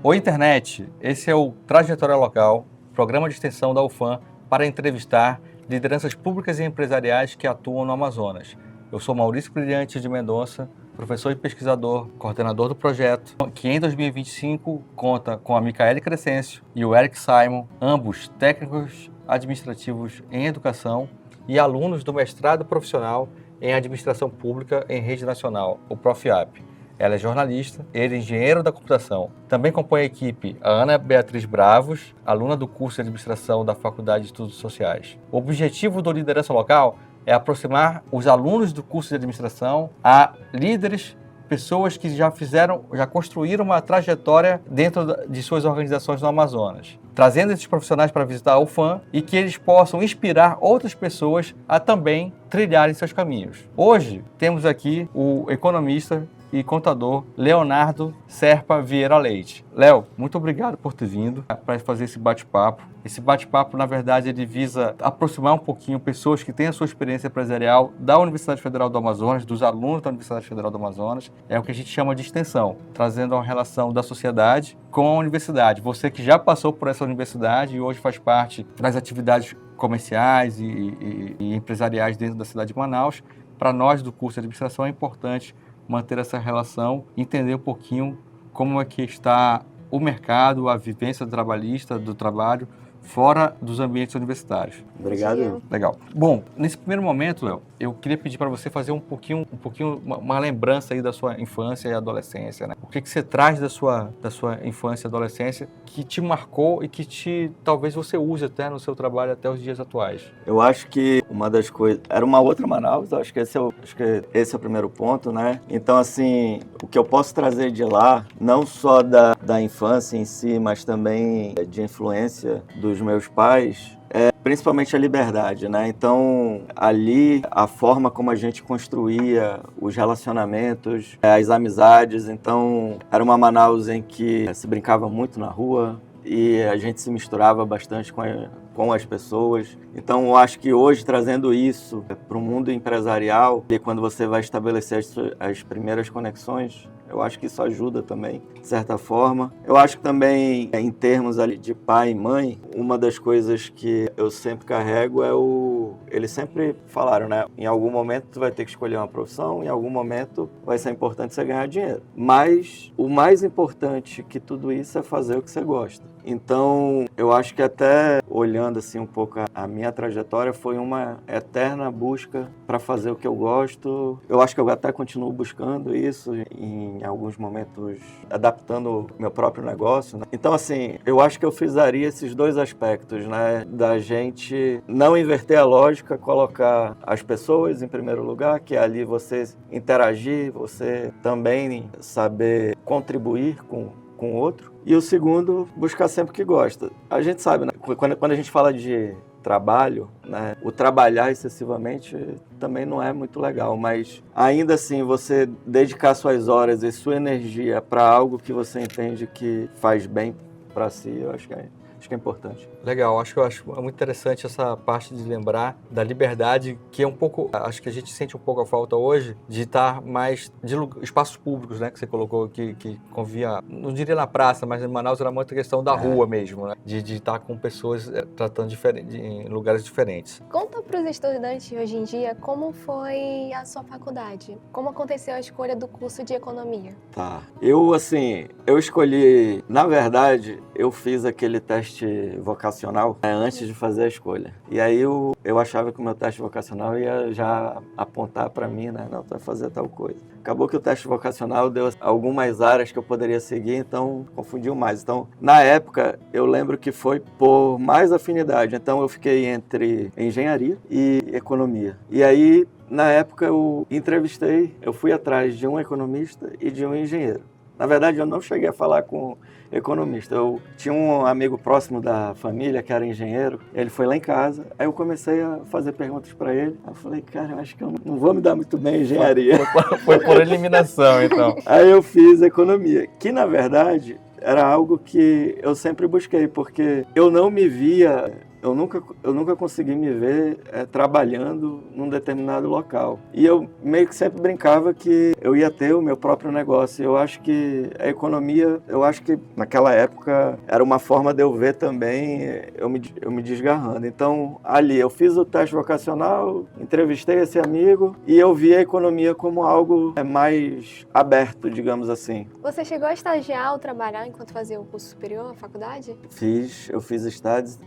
Oi, internet! Esse é o Trajetória Local, programa de extensão da UFAM para entrevistar lideranças públicas e empresariais que atuam no Amazonas. Eu sou Maurício Brilhante de Mendonça, professor e pesquisador, coordenador do projeto, que em 2025 conta com a Micaele Crescêncio e o Eric Simon, ambos técnicos administrativos em educação e alunos do mestrado profissional em administração pública em rede nacional, o PROFIAP. Ela é jornalista, ele é engenheiro da computação. Também compõe a equipe a Ana Beatriz Bravos, aluna do curso de administração da Faculdade de Estudos Sociais. O objetivo do Liderança Local é aproximar os alunos do curso de administração a líderes, pessoas que já construíram uma trajetória dentro de suas organizações no Amazonas, trazendo esses profissionais para visitar a UFAM e que eles possam inspirar outras pessoas a também trilharem seus caminhos. Hoje temos aqui o economista e contador Leonardo Serpa Vieira Leite. Léo, muito obrigado por ter vindo para fazer esse bate-papo. Esse bate-papo, na verdade, ele visa aproximar um pouquinho pessoas que têm a sua experiência empresarial da Universidade Federal do Amazonas, dos alunos da Universidade Federal do Amazonas. É o que a gente chama de extensão, trazendo uma relação da sociedade com a universidade. Você que já passou por essa universidade e hoje faz parte das atividades comerciais e empresariais dentro da cidade de Manaus, para nós do curso de administração é importante manter essa relação, entender um pouquinho como é que está o mercado, a vivência trabalhista, do trabalho, fora dos ambientes universitários. Obrigado. Legal. Bom, nesse primeiro momento, Léo, eu queria pedir para você fazer uma lembrança aí da sua infância e adolescência, né? O que você traz da sua infância e adolescência que te marcou e que talvez você use até no seu trabalho até os dias atuais? Eu acho que uma das coisas... Era uma outra Manaus, acho que esse é o primeiro ponto, né? Então, assim, o que eu posso trazer de lá, não só da infância em si, mas também de influência dos meus pais, é principalmente a liberdade, né? Então, ali, a forma como a gente construía os relacionamentos, as amizades. Então, era uma Manaus em que se brincava muito na rua e a gente se misturava bastante com as pessoas. Então, eu acho que hoje, trazendo isso para o mundo empresarial, e quando você vai estabelecer as primeiras conexões, eu acho que isso ajuda também, de certa forma. Eu acho que também, em termos ali de pai e mãe, uma das coisas que eu sempre carrego é eles sempre falaram, né? Em algum momento tu vai ter que escolher uma profissão, em algum momento vai ser importante você ganhar dinheiro. Mas o mais importante que tudo isso é fazer o que você gosta. Então, eu acho que até olhando assim um pouco a minha trajetória, foi uma eterna busca para fazer o que eu gosto. Eu acho que eu até continuo buscando isso, em alguns momentos adaptando o meu próprio negócio, né? Então, assim, eu acho que eu frisaria esses dois aspectos, né? Da gente não inverter a lógica, colocar as pessoas em primeiro lugar, que é ali você interagir, você também saber contribuir com o outro. E o segundo, buscar sempre o que gosta. A gente sabe, né? Quando a gente fala de trabalho, né? O trabalhar excessivamente também não é muito legal, mas ainda assim você dedicar suas horas e sua energia para algo que você entende que faz bem para si, eu acho que é importante. Legal, acho muito interessante essa parte de lembrar da liberdade, que é um pouco, acho que a gente sente um pouco a falta hoje de estar mais de espaços públicos, né, que você colocou, que convia, não diria na praça, mas em Manaus era muita questão da rua mesmo, né, de estar com pessoas tratando em lugares diferentes. Conta para os estudantes hoje em dia como foi a sua faculdade, como aconteceu a escolha do curso de economia. Tá, eu escolhi, na verdade, eu fiz aquele teste vocacional antes de fazer a escolha. E aí eu achava que o meu teste vocacional ia já apontar para mim, né? Não, tu vai fazer tal coisa. Acabou que o teste vocacional deu algumas áreas que eu poderia seguir, então confundiu mais. Então, na época, eu lembro que foi por mais afinidade. Então, eu fiquei entre engenharia e economia. E aí, na época, eu fui atrás de um economista e de um engenheiro. Na verdade, eu não cheguei a falar com economista. Eu tinha um amigo próximo da família que era engenheiro, ele foi lá em casa, aí eu comecei a fazer perguntas para ele. Aí eu falei, cara, eu acho que eu não vou me dar muito bem em engenharia. Foi por eliminação, então. Aí eu fiz economia, que na verdade era algo que eu sempre busquei, porque eu não me via eu nunca consegui me ver trabalhando num determinado local. E eu meio que sempre brincava que eu ia ter o meu próprio negócio. Eu acho que a economia, eu acho que naquela época era uma forma de eu ver também eu me desgarrando. Então, ali, eu fiz o teste vocacional, entrevistei esse amigo e eu vi a economia como algo mais aberto, digamos assim. Você chegou a estagiar ou trabalhar enquanto fazia o curso superior, a faculdade? Eu fiz estágio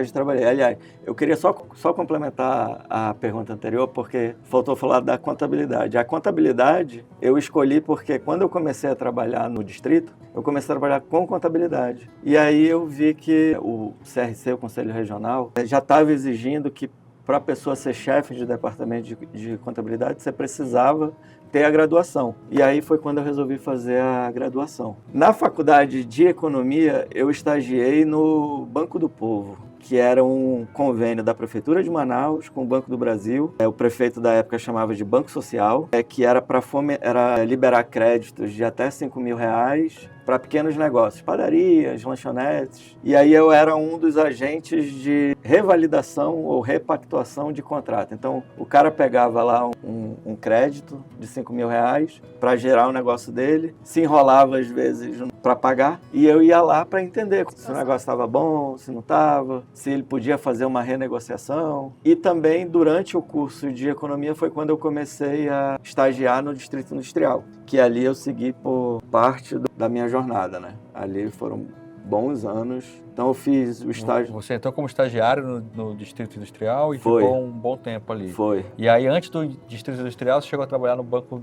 e trabalhei. Aliás, eu queria só complementar a pergunta anterior, porque faltou falar da contabilidade. A contabilidade eu escolhi porque quando eu comecei a trabalhar no distrito, eu comecei a trabalhar com contabilidade. E aí eu vi que o CRC, o Conselho Regional, já estava exigindo que para a pessoa ser chefe de departamento de contabilidade, você precisava ter a graduação. E aí foi quando eu resolvi fazer a graduação. Na faculdade de economia, eu estagiei no Banco do Povo, que era um convênio da Prefeitura de Manaus com o Banco do Brasil. O prefeito da época chamava de Banco Social, que era para liberar créditos de até R$5.000 para pequenos negócios, padarias, lanchonetes. E aí eu era um dos agentes de revalidação ou repactuação de contrato. Então, o cara pegava lá um crédito de R$5.000 para gerar o negócio dele, se enrolava às vezes para pagar, e eu ia lá para entender se o negócio estava bom, se não estava, se ele podia fazer uma renegociação. E também, durante o curso de economia, foi quando eu comecei a estagiar no Distrito Industrial, que ali eu segui por parte da minha jornada, né? Ali foram bons anos. Então eu fiz o estágio... Você entrou como estagiário no Distrito Industrial e Foi. ficou um bom tempo ali. Foi. E aí, antes do Distrito Industrial, você chegou a trabalhar no Banco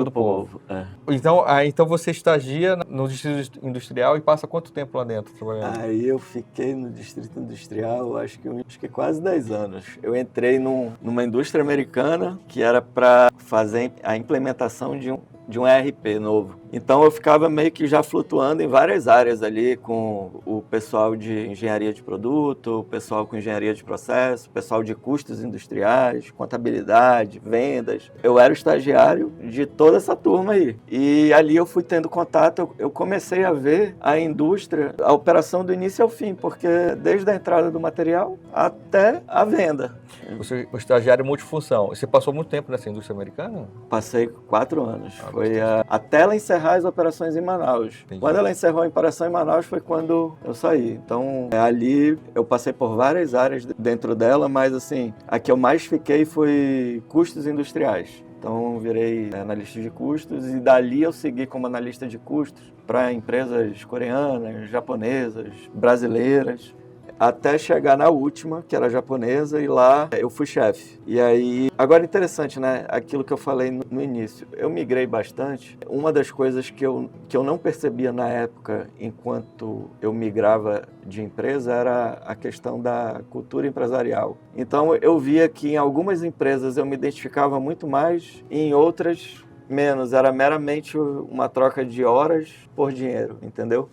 do Povo. É. Então você estagia no Distrito Industrial e passa quanto tempo lá dentro trabalhando? Aí eu fiquei no Distrito Industrial, acho que quase 10 anos. Eu entrei numa indústria americana que era para fazer a implementação de um ERP novo. Então eu ficava meio que já flutuando em várias áreas ali, com o pessoal de engenharia de produto, o pessoal com engenharia de processo, o pessoal de custos industriais, contabilidade, vendas. Eu era o estagiário de toda essa turma aí. E ali eu fui tendo contato, eu comecei a ver a indústria, a operação do início ao fim, porque desde a entrada do material até a venda. Você é um estagiário multifunção. Você passou muito tempo nessa indústria americana? Passei 4 anos. Foi até ela encerrar as operações em Manaus. Entendi. Quando ela encerrou a operação em Manaus foi quando eu saí. Então, ali eu passei por várias áreas dentro dela, mas assim, a que eu mais fiquei foi custos industriais. Então, virei analista de custos e dali eu segui como analista de custos para empresas coreanas, japonesas, brasileiras, até chegar na última, que era japonesa, e lá eu fui chefe. E aí, agora interessante, né? Aquilo que eu falei no início. Eu migrei bastante. Uma das coisas que eu não percebia na época, enquanto eu migrava de empresa, era a questão da cultura empresarial. Então, eu via que em algumas empresas eu me identificava muito mais, e em outras menos, era meramente uma troca de horas por dinheiro, entendeu?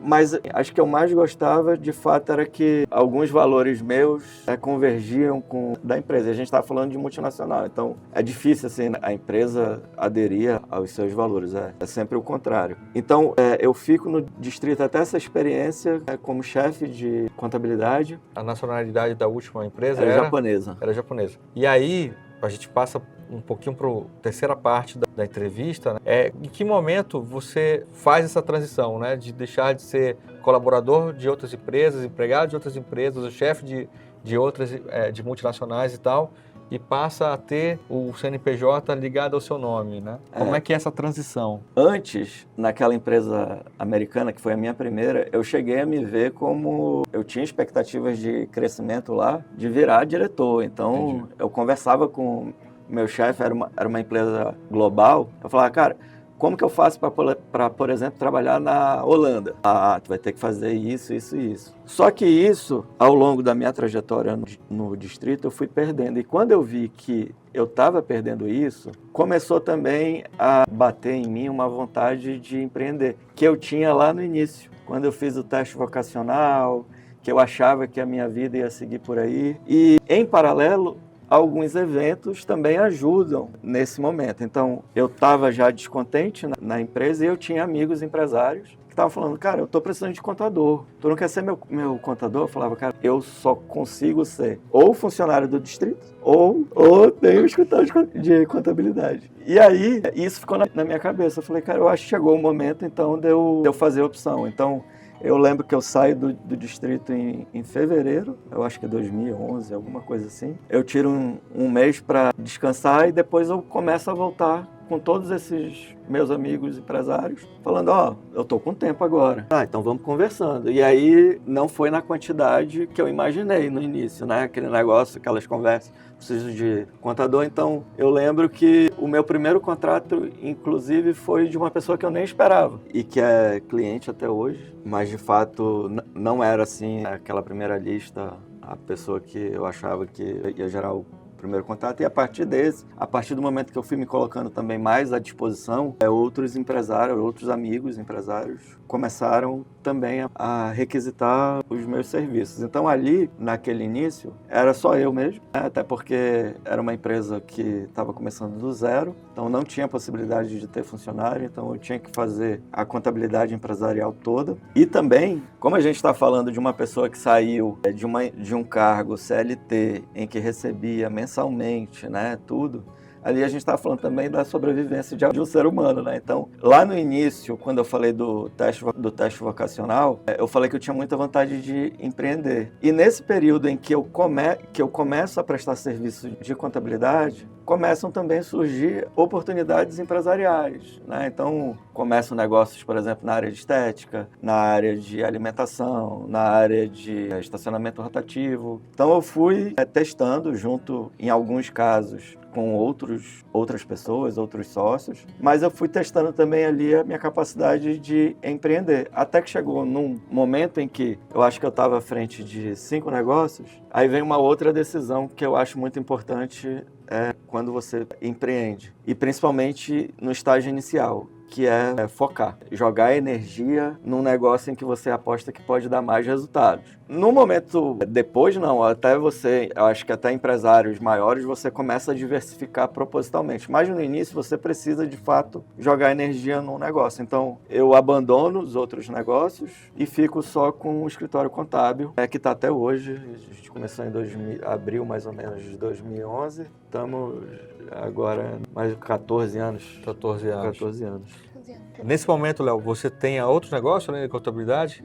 Mas acho que eu mais gostava, de fato, era que alguns valores meus convergiam com da empresa. A gente estava falando de multinacional, então é difícil assim a empresa aderir aos seus valores, é sempre o contrário. Então eu fico no distrito até essa experiência como chefe de contabilidade. A nacionalidade da última empresa Era japonesa. Era japonesa. E aí, a gente passa um pouquinho para a terceira parte da entrevista, né? Em que momento você faz essa transição, né? De deixar de ser colaborador de outras empresas, empregado de outras empresas, o chefe de outras, de multinacionais e tal, e passa a ter o CNPJ ligado ao seu nome, né? Como é que é essa transição? Antes, naquela empresa americana, que foi a minha primeira, eu cheguei a me ver como... Eu tinha expectativas de crescimento lá, de virar diretor. Então, Entendi. Eu conversava com meu chefe, era uma empresa global. Eu falava, cara, como que eu faço para, por exemplo, trabalhar na Holanda? Tu vai ter que fazer isso, isso e isso. Só que isso, ao longo da minha trajetória no distrito, eu fui perdendo. E quando eu vi que eu estava perdendo isso, começou também a bater em mim uma vontade de empreender, que eu tinha lá no início. Quando eu fiz o teste vocacional, que eu achava que a minha vida ia seguir por aí. E, em paralelo, alguns eventos também ajudam nesse momento. Então, eu estava já descontente na empresa e eu tinha amigos empresários que estavam falando, cara, eu tô precisando de contador. Tu não quer ser meu contador? Eu falava, cara, eu só consigo ser ou funcionário do distrito ou tenho escritório de contabilidade. E aí, isso ficou na minha cabeça. Eu falei, cara, eu acho que chegou o momento, então, de eu fazer a opção. Então, eu lembro que eu saio do distrito em fevereiro, eu acho que é 2011, alguma coisa assim. Eu tiro um mês para descansar e depois eu começo a voltar com todos esses meus amigos empresários, falando, eu tô com tempo agora. Então vamos conversando. E aí não foi na quantidade que eu imaginei no início, né? Aquele negócio, aquelas conversas, preciso de contador. Então eu lembro que o meu primeiro contrato, inclusive, foi de uma pessoa que eu nem esperava e que é cliente até hoje, mas de fato não era assim aquela primeira lista, a pessoa que eu achava que ia gerar o primeiro contato, e a partir do momento que eu fui me colocando também mais à disposição, outros empresários, outros amigos empresários começaram também a requisitar os meus serviços. Então ali, naquele início, era só eu mesmo, né? Até porque era uma empresa que estava começando do zero, então não tinha possibilidade de ter funcionário, então eu tinha que fazer a contabilidade empresarial toda. E também, como a gente está falando de uma pessoa que saiu de um cargo CLT em que recebia mensalmente, né, tudo, ali a gente estava falando também da sobrevivência de um ser humano, né? Então, lá no início, quando eu falei do teste vocacional, eu falei que eu tinha muita vontade de empreender. E nesse período em que eu começo a prestar serviço de contabilidade, começam também a surgir oportunidades empresariais, né? Então, começam negócios, por exemplo, na área de estética, na área de alimentação, na área de estacionamento rotativo. Então, eu fui testando junto, em alguns casos, com outras pessoas, outros sócios, mas eu fui testando também ali a minha capacidade de empreender. Até que chegou num momento em que eu acho que eu estava à frente de 5 negócios, aí vem uma outra decisão que eu acho muito importante quando você empreende, e principalmente no estágio inicial, que é focar, jogar energia num negócio em que você aposta que pode dar mais resultados. No momento depois, não, eu acho que até empresários maiores, você começa a diversificar propositalmente, mas no início você precisa, de fato, jogar energia num negócio. Então, eu abandono os outros negócios e fico só com o escritório contábil, que está até hoje. A gente começou em abril, mais ou menos, de 2011, estamos agora mais de 14 anos. 14 anos. 14 anos. Nesse momento, Léo, você tem outros negócios além da contabilidade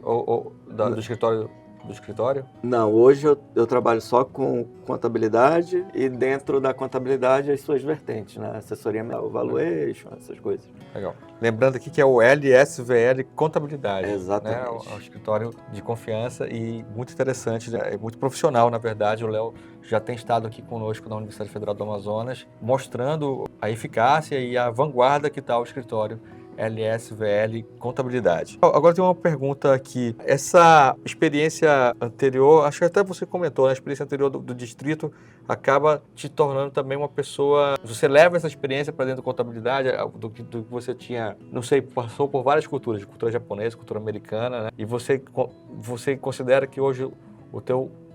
do escritório? Não, hoje eu trabalho só com contabilidade e dentro da contabilidade as suas vertentes, né? Assessoria, valuation, essas coisas. Legal. Lembrando aqui que é o LSVL Contabilidade. Exatamente. Né? É um escritório de confiança e muito interessante, né? É muito profissional, na verdade. O Léo já tem estado aqui conosco na Universidade Federal do Amazonas, mostrando a eficácia e a vanguarda que está o escritório LSVL Contabilidade. Agora tem uma pergunta aqui. Essa experiência anterior, acho que até você comentou, né? A experiência anterior do distrito acaba te tornando também uma pessoa... Você leva essa experiência para dentro da contabilidade, do que você tinha, não sei, passou por várias culturas, cultura japonesa, cultura americana, né? E você considera que hoje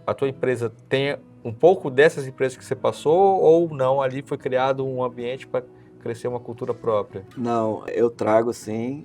a tua empresa tem um pouco dessas empresas que você passou, ou não, ali foi criado um ambiente para crescer uma cultura própria? Não, eu trago sim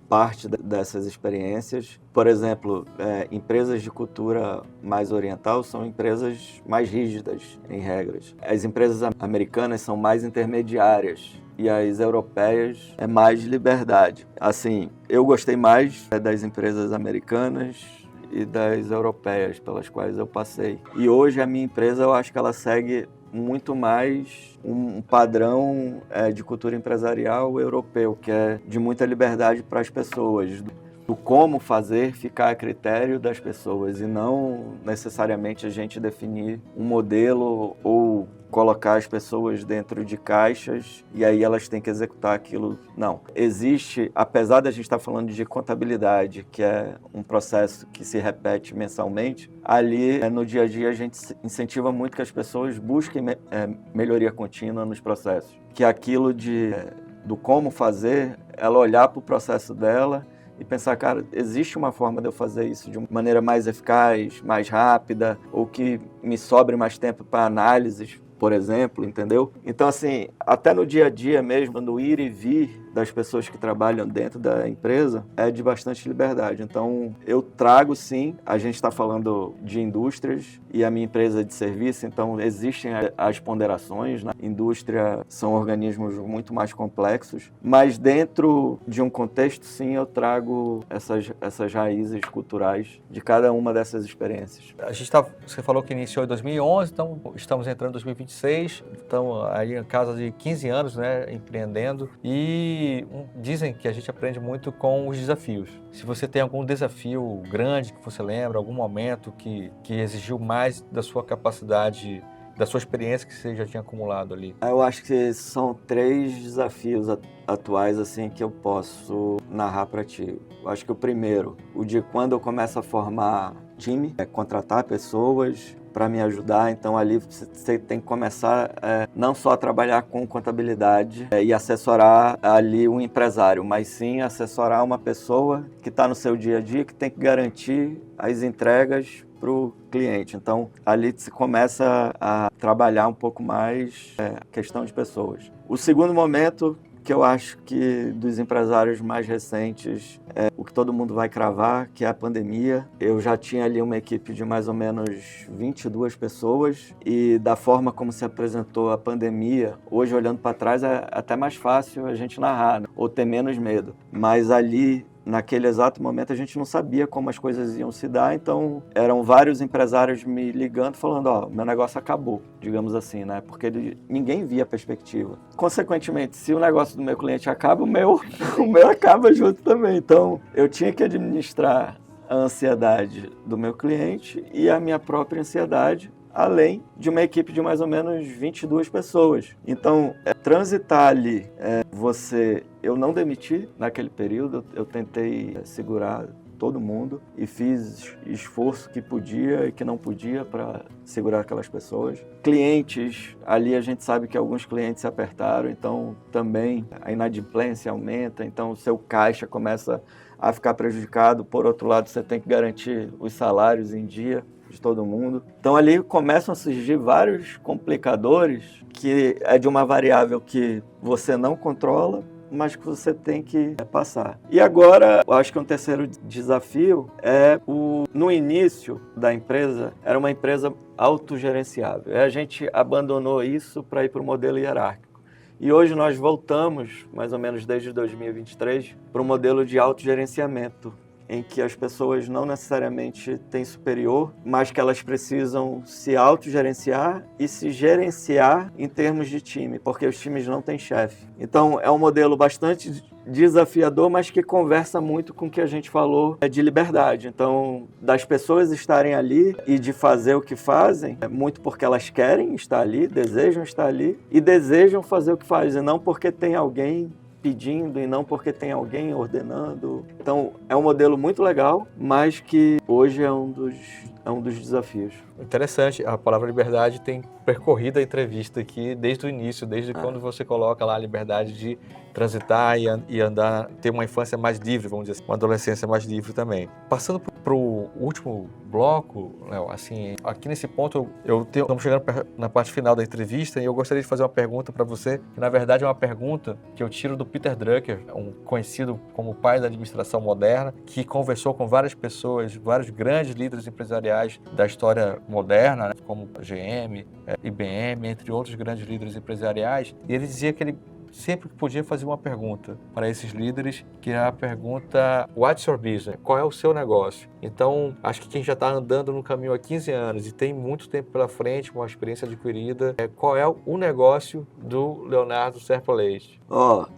parte dessas experiências. Por exemplo, empresas de cultura mais oriental são empresas mais rígidas em regras. As empresas americanas são mais intermediárias e as europeias é mais liberdade. Assim, eu gostei mais das empresas americanas e das europeias pelas quais eu passei. E hoje a minha empresa, eu acho que ela segue muito mais um padrão de cultura empresarial europeu, que é de muita liberdade para as pessoas, do como fazer ficar a critério das pessoas e não necessariamente a gente definir um modelo ou colocar as pessoas dentro de caixas e aí elas têm que executar aquilo. Não. Existe, apesar da gente estar falando de contabilidade, que é um processo que se repete mensalmente, ali no dia a dia a gente incentiva muito que as pessoas busquem melhoria contínua nos processos. Que aquilo do como fazer, ela olhar para o processo dela e pensar, cara, existe uma forma de eu fazer isso de uma maneira mais eficaz, mais rápida, ou que me sobre mais tempo para análises, por exemplo, entendeu? Então, assim, até no dia a dia mesmo, no ir e vir das pessoas que trabalham dentro da empresa é de bastante liberdade. Então, eu trago sim, a gente está falando de indústrias e a minha empresa é de serviço, então existem as ponderações. Na indústria são organismos muito mais complexos, mas dentro de um contexto, sim, eu trago essas raízes culturais de cada uma dessas experiências. Você falou que iniciou em 2011, então estamos entrando em 2026, então aí em casa de 15 anos, né, empreendendo, e dizem que a gente aprende muito com os desafios. Se você tem algum desafio grande que você lembra, algum momento que exigiu mais da sua capacidade, da sua experiência que você já tinha acumulado ali? Eu acho que são 3 desafios atuais assim que eu posso narrar para ti. Eu acho que o primeiro, o de quando eu começo a formar time, contratar pessoas para me ajudar. Então ali você tem que começar não só a trabalhar com contabilidade e assessorar ali um empresário, mas sim assessorar uma pessoa que está no seu dia a dia, que tem que garantir as entregas para o cliente. Então, ali se começa a trabalhar um pouco mais a questão de pessoas. O segundo momento, que eu acho que dos empresários mais recentes, é o que todo mundo vai cravar, que é a pandemia. Eu já tinha ali uma equipe de mais ou menos 22 pessoas e da forma como se apresentou a pandemia, hoje olhando para trás é até mais fácil a gente narrar, né? Ou ter menos medo. Mas ali, naquele exato momento, a gente não sabia como as coisas iam se dar, então eram vários empresários me ligando, falando, ó, meu negócio acabou, digamos assim, né? Porque ninguém via a perspectiva. Consequentemente, se o negócio do meu cliente acaba, o meu acaba junto também. Então, eu tinha que administrar a ansiedade do meu cliente e a minha própria ansiedade, além de uma equipe de mais ou menos 22 pessoas. Então, transitar ali, eu não demiti naquele período, eu tentei segurar todo mundo e fiz esforço que podia e que não podia para segurar aquelas pessoas. Clientes, ali a gente sabe que alguns clientes se apertaram, então também a inadimplência aumenta, então o seu caixa começa a ficar prejudicado. Por outro lado, você tem que garantir os salários em dia de todo mundo. Então ali começam a surgir vários complicadores que é de uma variável que você não controla, mas que você tem que passar. E agora, eu acho que um terceiro desafio no início da empresa, era uma empresa autogerenciável. A gente abandonou isso para ir para o modelo hierárquico. E hoje nós voltamos, mais ou menos desde 2023, para o modelo de autogerenciamento, em que as pessoas não necessariamente têm superior, mas que elas precisam se autogerenciar e se gerenciar em termos de time, porque os times não têm chefe. Então, é um modelo bastante desafiador, mas que conversa muito com o que a gente falou de liberdade. Então, das pessoas estarem ali e de fazer o que fazem, muito porque elas querem estar ali, desejam estar ali e desejam fazer o que fazem, não porque tem alguém pedindo e não porque tem alguém ordenando. Então, é um modelo muito legal, mas que hoje é um dos desafios. Interessante, a palavra liberdade tem percorrido a entrevista aqui desde o início, desde quando você coloca lá a liberdade de transitar e andar, ter uma infância mais livre, vamos dizer assim, uma adolescência mais livre também. Passando para o último bloco, Léo, assim, aqui nesse ponto estamos chegando na parte final da entrevista e eu gostaria de fazer uma pergunta para você, que na verdade é uma pergunta que eu tiro do Peter Drucker, um conhecido como pai da administração moderna, que conversou com várias pessoas, vários grandes líderes empresariais da história moderna, né, como GM, IBM, entre outros grandes líderes empresariais, e ele dizia que ele sempre podia fazer uma pergunta para esses líderes, que é a pergunta What's your business? Qual é o seu negócio? Então, acho que quem já está andando no caminho há 15 anos e tem muito tempo pela frente, com uma experiência adquirida, qual é o negócio do Leonardo Serpa Leite?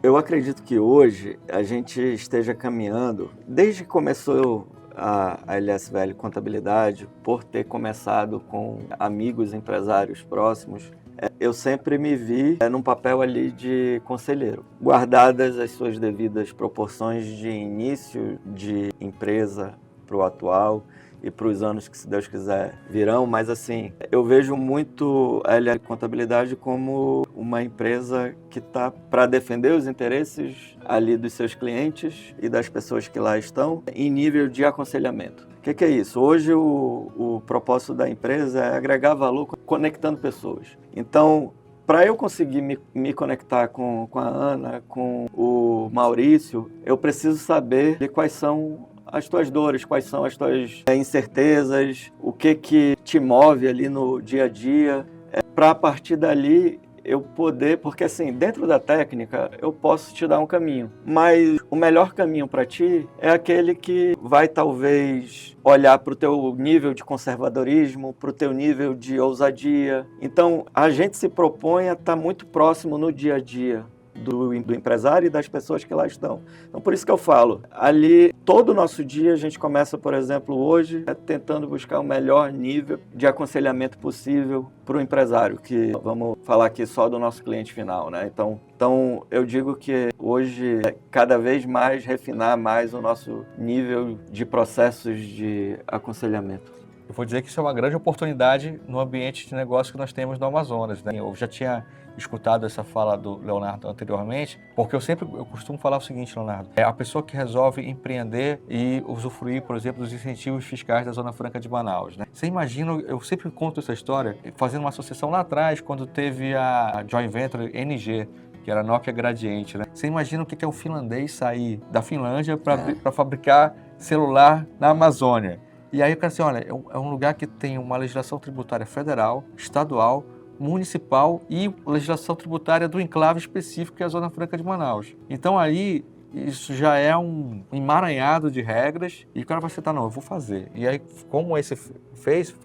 Eu acredito que hoje a gente esteja caminhando, desde que começou a LSVL Contabilidade, por ter começado com amigos empresários próximos, eu sempre me vi num papel ali de conselheiro, guardadas as suas devidas proporções de início de empresa para o atual e para os anos que, se Deus quiser, virão. Mas assim, eu vejo muito a LL Contabilidade como uma empresa que está para defender os interesses ali dos seus clientes e das pessoas que lá estão em nível de aconselhamento. O que é isso? Hoje o propósito da empresa é agregar valor conectando pessoas. Então, para eu conseguir me conectar com a Ana, com o Maurício, eu preciso saber de quais são as tuas dores, quais são as tuas incertezas, o que te move ali no dia a dia, para a partir dali eu poder, porque assim, dentro da técnica eu posso te dar um caminho, mas o melhor caminho para ti é aquele que vai talvez olhar para o teu nível de conservadorismo, para o teu nível de ousadia. Então a gente se propõe a estar muito próximo no dia a dia do empresário e das pessoas que lá estão. Então, por isso que eu falo, ali, todo o nosso dia, a gente começa, por exemplo, hoje, tentando buscar o melhor nível de aconselhamento possível para o empresário, que vamos falar aqui só do nosso cliente final, né? Então, eu digo que hoje, cada vez mais, refinar mais o nosso nível de processos de aconselhamento. Eu vou dizer que isso é uma grande oportunidade no ambiente de negócio que nós temos no Amazonas, né? Eu já tinha escutado essa fala do Leonardo anteriormente, porque eu costumo falar o seguinte, Leonardo, é a pessoa que resolve empreender e usufruir, por exemplo, dos incentivos fiscais da Zona Franca de Manaus, né? Você imagina, eu sempre conto essa história, fazendo uma associação lá atrás, quando teve a Joint Venture NG, que era a Nokia Gradiente, né? Você imagina o que é um finlandês sair da Finlândia para fabricar celular na Amazônia. E aí o cara assim, olha, é um lugar que tem uma legislação tributária federal, estadual, municipal e legislação tributária do enclave específico, que é a Zona Franca de Manaus. Então aí isso já é um emaranhado de regras e o cara vai sentar, não, eu vou fazer. E aí, como esse fez,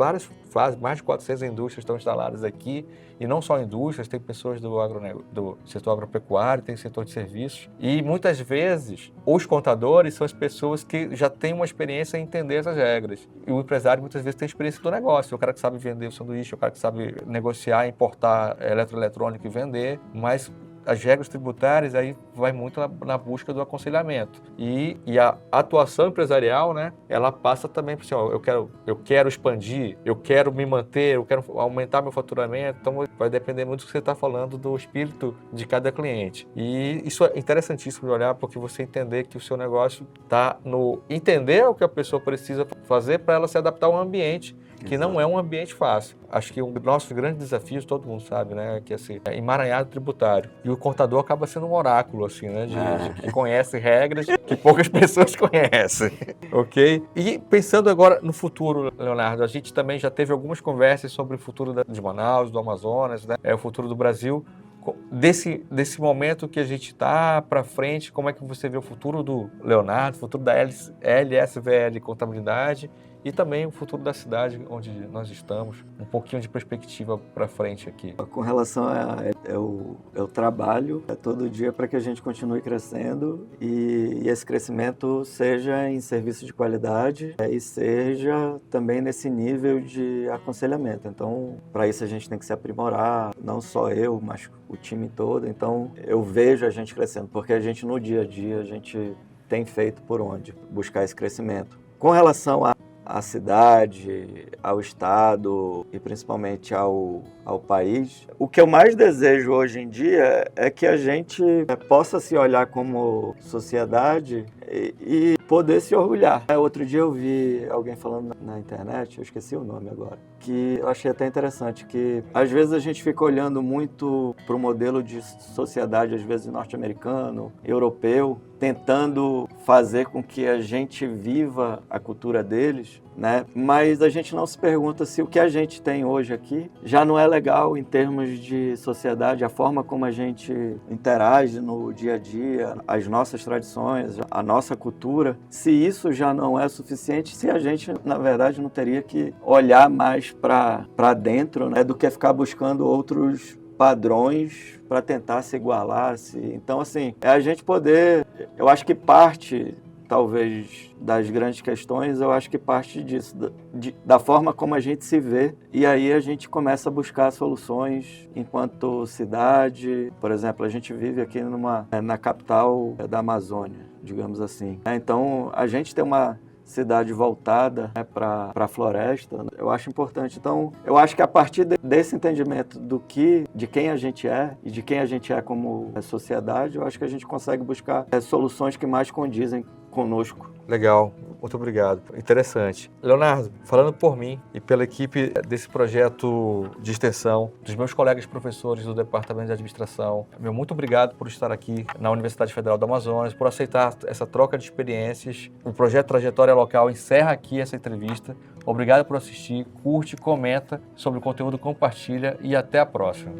mais de 400 indústrias estão instaladas aqui, e não só indústrias, tem pessoas do setor agropecuário, tem setor de serviços, e muitas vezes os contadores são as pessoas que já têm uma experiência em entender essas regras. E o empresário muitas vezes tem experiência do negócio, o cara que sabe vender o sanduíche, o cara que sabe negociar, importar eletroeletrônico e vender, mas as regras tributárias aí vai muito na busca do aconselhamento. E a atuação empresarial, né, ela passa também para assim, ó, eu quero expandir, eu quero me manter, eu quero aumentar meu faturamento. Então vai depender muito do que você está falando, do espírito de cada cliente. E isso é interessantíssimo de olhar, porque você entender que o seu negócio está no entender o que a pessoa precisa fazer para ela se adaptar ao ambiente, que não é um ambiente fácil. Acho que o nosso grande desafio, todo mundo sabe, né, que assim, é emaranhado tributário. E o contador acaba sendo um oráculo, assim, né, que conhece regras que poucas pessoas conhecem, ok? E pensando agora no futuro, Leonardo, a gente também já teve algumas conversas sobre o futuro de Manaus, do Amazonas, né, o futuro do Brasil. Desse momento que a gente está para frente, como é que você vê o futuro do Leonardo, o futuro da LSVL Contabilidade e também o futuro da cidade onde nós estamos, um pouquinho de perspectiva para frente aqui? Com relação ao trabalho, todo dia para que a gente continue crescendo e esse crescimento seja em serviço de qualidade e seja também nesse nível de aconselhamento. Então, para isso a gente tem que se aprimorar, não só eu, mas o time todo. Então, eu vejo a gente crescendo, porque a gente no dia a dia, a gente tem feito por onde buscar esse crescimento. Com relação à cidade, ao estado e principalmente ao país. O que eu mais desejo hoje em dia é que a gente possa se olhar como sociedade e poder se orgulhar. Outro dia eu vi alguém falando na internet, eu esqueci o nome agora, que eu achei até interessante, que às vezes a gente fica olhando muito para o modelo de sociedade, às vezes norte-americano, europeu, tentando fazer com que a gente viva a cultura deles, né? Mas a gente não se pergunta se o que a gente tem hoje aqui já não é legal em termos de sociedade, a forma como a gente interage no dia a dia, as nossas tradições, a nossa cultura. Se isso já não é suficiente, se a gente, na verdade, não teria que olhar mais para dentro, né, do que ficar buscando outros padrões para tentar se igualar. Então, assim, é a gente poder... Eu acho que parte, talvez, das grandes questões, eu acho que parte disso, da forma como a gente se vê, e aí a gente começa a buscar soluções enquanto cidade. Por exemplo, a gente vive aqui na capital da Amazônia, digamos assim. Então, a gente tem uma cidade voltada, né, para a floresta, eu acho importante. Então, eu acho que a partir desse entendimento de quem a gente é e de quem a gente é como sociedade, eu acho que a gente consegue buscar soluções que mais condizem conosco. Legal. Muito obrigado. Interessante. Leonardo, falando por mim e pela equipe desse projeto de extensão, dos meus colegas professores do Departamento de Administração, meu muito obrigado por estar aqui na Universidade Federal do Amazonas, por aceitar essa troca de experiências. O projeto Trajetória Local encerra aqui essa entrevista. Obrigado por assistir, curte, comenta sobre o conteúdo, compartilha e até a próxima.